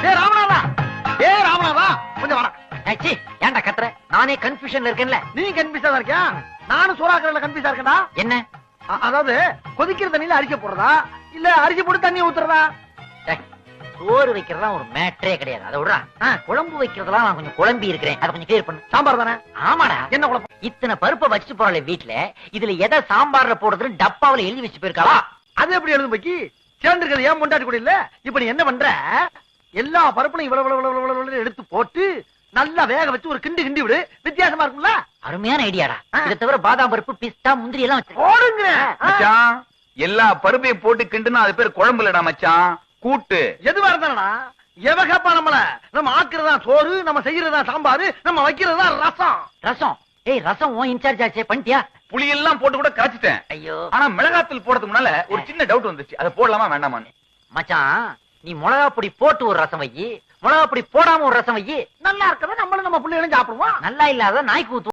ராமநாதா, ராமநாதா, கொஞ்சம் வர. ஏன்டா கத்துற? நானே கன்ஃபியூஷன்ல இருக்கேன்ல. நீ கன்ஃபியூஸா இருக்கியா? நானும் சோறாக்குறதுல கன்ஃபியூஸா இருக்கேன்டா. என்ன? அதாவது கொதிக்கிற தண்ணியில அரிசி போடுறதா இல்ல அரிசி போட்டு தண்ணி ஊத்துறதா? சோறு வைக்கிறதா ஒரு மேட்டரே கிடையாது. அதை விடுறா. குழம்பு வைக்கிறதெல்லாம் நான் கொஞ்சம் குழம்பி இருக்கிறேன். அதை கொஞ்சம் கிளியர் பண்ணு. சாம்பார் தானே? ஆமாடா. என்ன குழம்பு? இத்தனை பருப்பை வச்சுட்டு போறாளே வீட்டுல, இதுல எதை சாம்பார்ல போடுறதுன்னு டப்பாவில எழுதி வச்சு போயிருக்காளா? அது எப்படி எழுதும் பக்கி? சேர்ந்துருக்கிறது ஏன் முண்டாட்டி கூட இல்ல? இப்ப நீ என்ன பண்ற? எல்லா பருப்புலையும் இவ்வளவு எடுத்து போட்டு நல்லா வேக வச்சு ஒரு கிண்டி கிண்டி விடு. வித்தியாசமா இருக்கும்ல? அருமையான ஐடியாடா. இதை தவிர பாதாம் பருப்பு, பிஸ்தா, முந்திரி எல்லாம் வச்சு போடுங்க. மச்சான், எல்லா பருப்பையும் போட்டு கிண்டுனா அது பேர் குழம்பு இல்லடா மச்சான், கூட்டு. எதுவா இருந்தாடா எவகப்பா நம்மள? நம்ம ஆக்குறதா சோறு, நம்ம செய்யறதா சாம்பாரு, நம்ம வைக்கிறதா ரசம். ரசம். ரசம் உன் இன்சார்ஜ் ஆச்சே, பண்ணிட்டியா? புளி எல்லாம் போட்டு கூட காய்ச்சிட்டேன். ஐயோ. ஆனா மிளகாத்தூள் போடுறதுக்கு முன்னால ஒரு சின்ன டவுட் வந்துச்சு. அதை போடலாமா வேண்டாமான்னு. மச்சான், நீ மிளகா பொடி போட்டு ஒரு ரசம் வை, மிளகா பொடி போடாம ஒரு ரசம் வை. நல்லா இருக்கணும். நம்மளும் நம்ம பிள்ளைகளும் சாப்பிடுவோம். நல்லா இல்லாத நாய்க்கு ஊத்து.